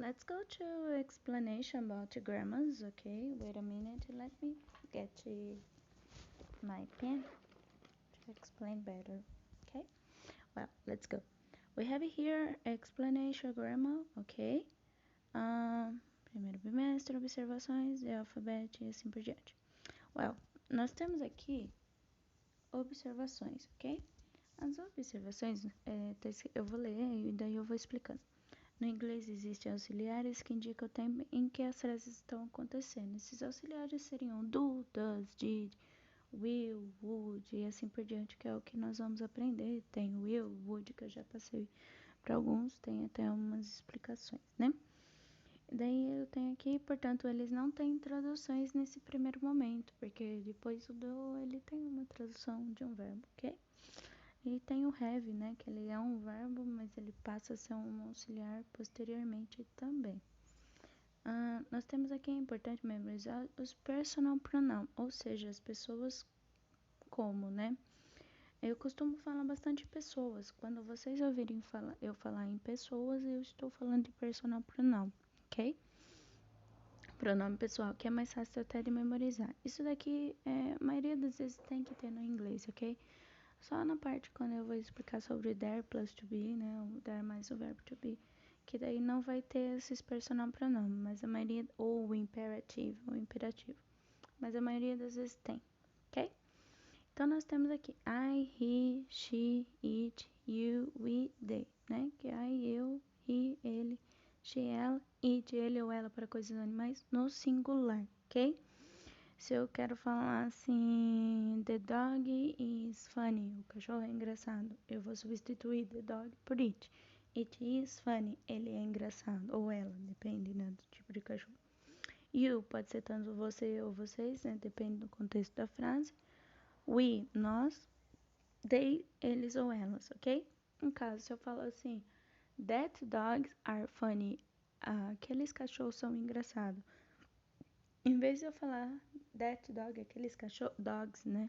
let's go to explanation about grammars, okay? Wait a minute, let me get my pen to explain better, okay? Well, let's go. We have here explanation grammar, ok? Primeiro bimestre, observações de alfabeto e assim por diante. Well, nós temos aqui observações, ok? As observações, eu vou ler e daí eu vou explicando. No inglês existem auxiliares que indicam o tempo em que as frases estão acontecendo. Esses auxiliares seriam do, does, did, will, would e assim por diante, que é o que nós vamos aprender. Tem will, would, que eu já passei para alguns, tem até umas explicações, né? Daí eu tenho aqui, portanto, eles não têm traduções nesse primeiro momento, porque depois o do, ele tem uma tradução de um verbo, ok? E tem o have, né, que ele é um verbo, mas ele passa a ser um auxiliar posteriormente também. Nós temos aqui, é importante memorizar os personal pronoun, ou seja, as pessoas como, né? Eu costumo falar bastante pessoas. Quando vocês ouvirem eu falar em pessoas, eu estou falando de personal pronoun, ok? Pronome pessoal, que é mais fácil até de memorizar. Isso daqui, a maioria das vezes tem que ter no inglês, ok? Só na parte quando eu vou explicar sobre there plus to be, né? O there mais o verbo to be, que daí não vai ter esses personal pronomes, mas a maioria, ou o imperativo, mas a maioria das vezes tem, ok? Então nós temos aqui I, he, she, it, you, we, they, né? Que é I, eu, he, ele, she, ela, it, ele ou ela para coisas animais no singular, ok? Se eu quero falar assim, the dog is funny, o cachorro é engraçado, eu vou substituir the dog por it. It is funny, ele é engraçado, ou ela, depende, né, do tipo de cachorro. You pode ser tanto você ou vocês, né, depende do contexto da frase. We, nós. They, eles ou elas, ok? No caso, se eu falo assim, that dogs are funny, aqueles cachorros são engraçados. Em vez de eu falar that dog, aqueles cachorros, dogs, né?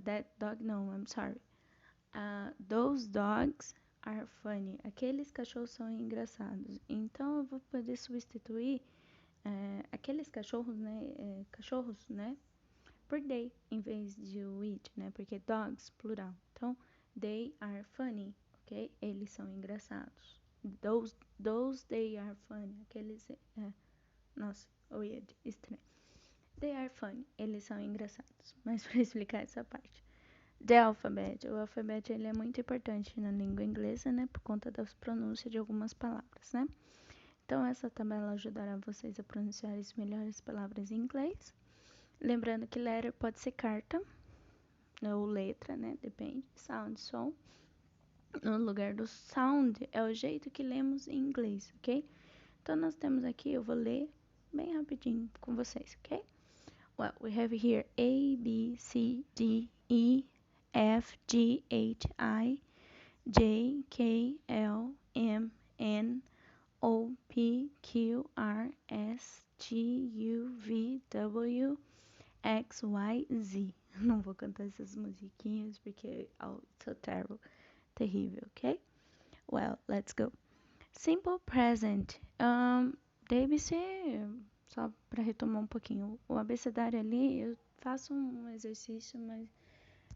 That dog, não, I'm sorry. Those dogs are funny. Aqueles cachorros são engraçados. Então, eu vou poder substituir aqueles cachorros, né? Por they, em vez de o it, né? Porque dogs, plural. Então, they are funny, ok? Eles são engraçados. Those they are funny. Aqueles, nossa, weird, estranho. They are funny. Eles são engraçados. Mas para explicar essa parte. The alphabet. O alfabeto ele é muito importante na língua inglesa, né? Por conta das pronúncias de algumas palavras, né? Então, essa tabela ajudará vocês a pronunciar as melhores palavras em inglês. Lembrando que letter pode ser carta, ou letra, né? Depende. Sound, som. No lugar do sound, é o jeito que lemos em inglês, ok? Então, nós temos aqui, eu vou ler bem rapidinho com vocês, ok? Well, we have here A, B, C, D, E, F, G, H, I, J, K, L, M, N, O, P, Q, R, S, T, U, V, W, X, Y, Z. Não vou cantar essas musiquinhas porque it's so terrible. Terrível, ok? Well, let's go. Simple present. Deve ser, só para retomar um pouquinho, o abecedário ali, eu faço um exercício, mas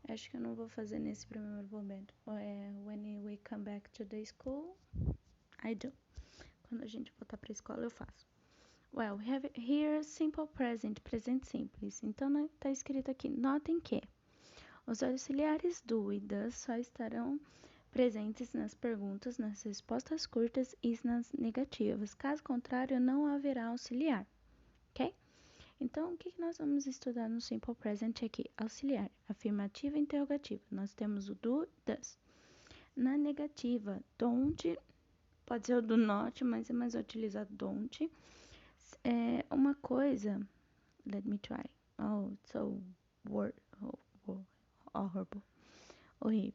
acho que eu não vou fazer nesse primeiro momento. When we come back to the school, I do. Quando a gente voltar para a escola, eu faço. Well, we have here simple present, presente simples. Então, né, tá escrito aqui, notem que os auxiliares do e das só estarão presentes nas perguntas, nas respostas curtas e nas negativas. Caso contrário, não haverá auxiliar, ok? Então, o que nós vamos estudar no Simple Present aqui? Auxiliar, afirmativa e interrogativa. Nós temos o do, does. Na negativa, don't, pode ser o do not, mas é mais utilizado don't. É uma coisa, let me try. Oh, so horrible. Horrível.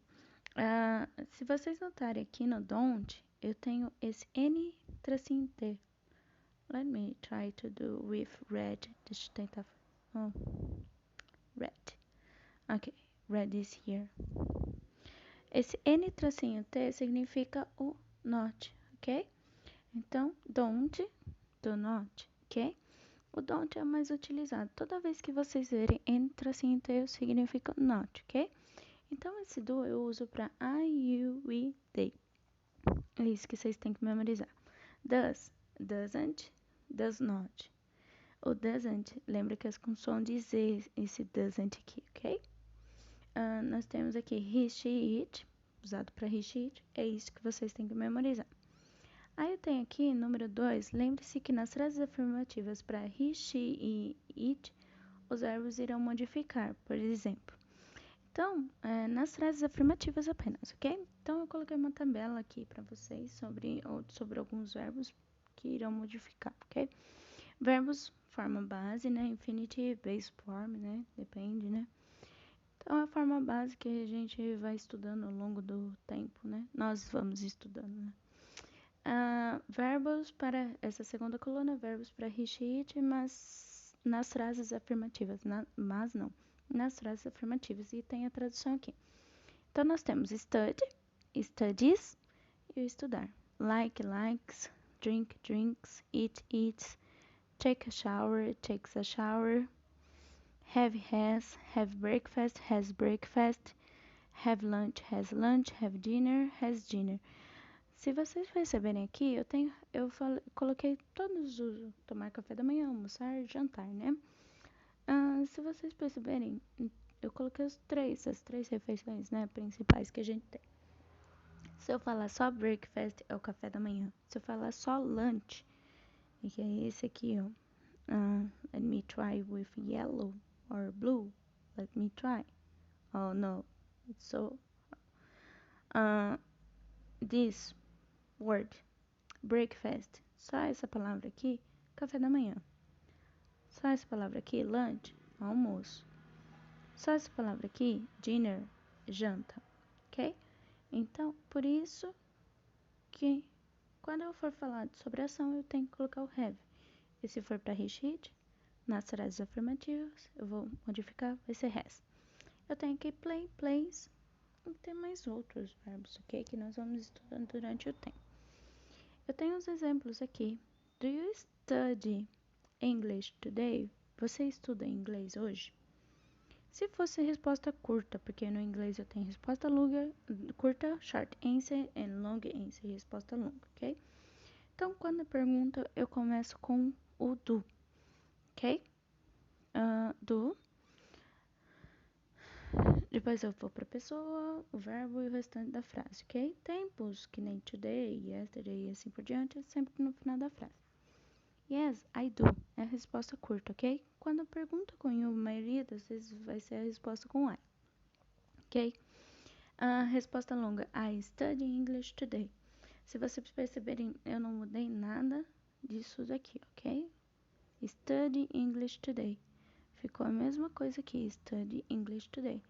Se vocês notarem aqui no don't, eu tenho esse N tracinho T. Let me try to do with red. Deixa eu tentar. Oh, red. Ok, red is here. Esse N tracinho T significa o not, ok? Então, don't, do not, ok? O don't é o mais utilizado. Toda vez que vocês verem entre tracinho inteiro, significa not, ok? Então, esse do eu uso para I, you, we, they. É isso que vocês têm que memorizar. Does, doesn't, does not. O doesn't, lembra que é com som de Z, esse doesn't aqui, ok? Nós temos aqui he, she, it, usado para he, she, it. É isso que vocês têm que memorizar. Aí eu tenho aqui, número 2, lembre-se que nas frases afirmativas para he, she e it, os verbos irão modificar, por exemplo. Então, nas frases afirmativas apenas, ok? Então, eu coloquei uma tabela aqui para vocês sobre alguns verbos que irão modificar, ok? Verbos, forma base, né? Infinitive, base form, né? Depende, né? Então, a forma base que a gente vai estudando ao longo do tempo, né? Nós vamos estudando, né? Verbos para essa segunda coluna, verbos para he, she, it, mas nas frases afirmativas, mas não, nas frases afirmativas, e tem a tradução aqui. Então, nós temos study, studies e o estudar. Like, likes, drink, drinks, eat, eats, take a shower, takes a shower, have breakfast, has breakfast, have lunch, have dinner, has dinner. Se vocês perceberem aqui, coloquei todos os tomar café da manhã, almoçar, jantar, né? Se vocês perceberem, eu coloquei as três refeições, né, principais que a gente tem. Se eu falar só breakfast, é o café da manhã. Se eu falar só lunch, que é esse aqui, ó. Let me try with yellow or blue. Let me try. Oh, no. It's so... this word, breakfast. Só essa palavra aqui, café da manhã. Só essa palavra aqui, lunch, almoço. Só essa palavra aqui, dinner, janta. Ok? Então, por isso que quando eu for falar sobre ação, eu tenho que colocar o have. E se for para he, she, nas frases afirmativas, eu vou modificar, vai ser has. Eu tenho aqui play, plays, e tem mais outros verbos, ok? Que nós vamos estudando durante o tempo. Eu tenho uns exemplos aqui. Do you study English today? Você estuda inglês hoje? Se fosse resposta curta, porque no inglês eu tenho resposta longa, curta, short answer, and long answer, resposta longa, ok? Então, quando eu pergunto, eu começo com o do, ok? Do. Depois eu vou pra pessoa, o verbo e o restante da frase, ok? Tempos, que nem today, yesterday e assim por diante, é sempre no final da frase. Yes, I do. É a resposta curta, ok? Quando eu pergunto com you, a maioria das vezes vai ser a resposta com I, ok? A resposta longa, I study English today. Se vocês perceberem, eu não mudei nada disso daqui, ok? Study English today. Ficou a mesma coisa aqui, study English today.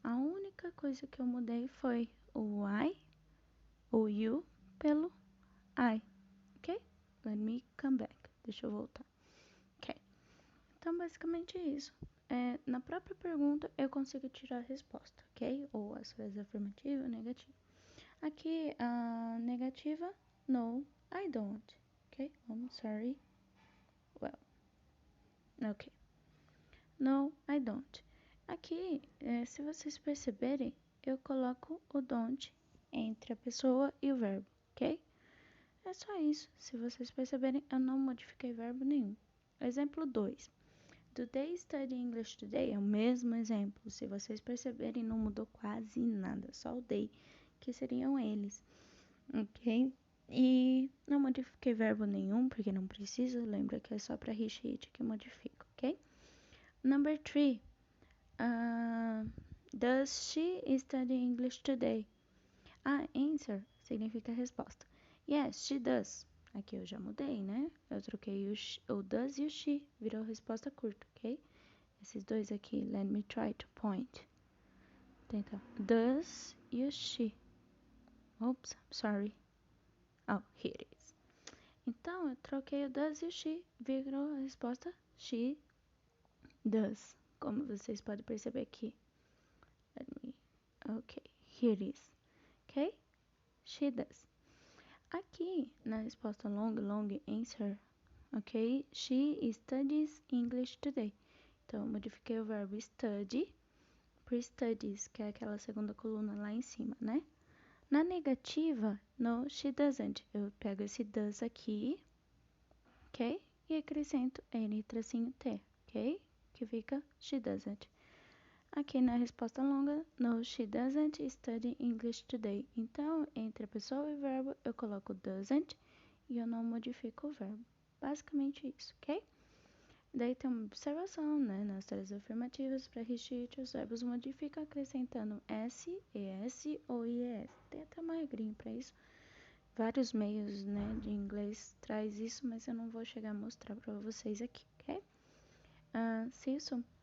A única coisa que eu mudei foi o I, o you, pelo I, ok? Let me come back. Deixa eu voltar. Ok. Então, basicamente é isso. Na própria pergunta, eu consigo tirar a resposta, ok? Ou as vezes afirmativa ou negativa. Aqui, a negativa, no, I don't, ok? I'm sorry. Well, ok. No, I don't. Aqui, se vocês perceberem, eu coloco o don't entre a pessoa e o verbo, ok? É só isso. Se vocês perceberem, eu não modifiquei verbo nenhum. Exemplo 2. Do they study English today? É o mesmo exemplo. Se vocês perceberem, não mudou quase nada. Só o they, que seriam eles, ok? E não modifiquei verbo nenhum, porque não preciso. Lembra que é só para he, she, it que modifica, ok? Number 3. Does she study English today? Answer significa resposta. Yes, she does. Aqui eu já mudei, né? Eu troquei o does e o she. Virou resposta curta, ok? Esses dois aqui, let me try to point. Então, does e o she. Oops, sorry. Oh, here it is. Então, eu troquei o does e o she. Virou a resposta she does. Como vocês podem perceber aqui. Ok, here it is. Ok? She does. Aqui na resposta long answer, ok? She studies English today. Então, eu modifiquei o verbo study por studies, que é aquela segunda coluna lá em cima, né? Na negativa, no, she doesn't. Eu pego esse does aqui, ok? E acrescento N tracinho T, ok? Que fica she doesn't. Aqui na resposta longa, no, she doesn't study English today. Então, entre a pessoa e o verbo, eu coloco doesn't e eu não modifico o verbo. Basicamente isso, ok? Daí tem uma observação, né? Nas três afirmativas, para recheat, os verbos modificam acrescentando S, ES ou IES. Tem até uma regrinha para isso. Vários meios, né, de inglês traz isso, mas eu não vou chegar a mostrar para vocês aqui, ok? See you soon.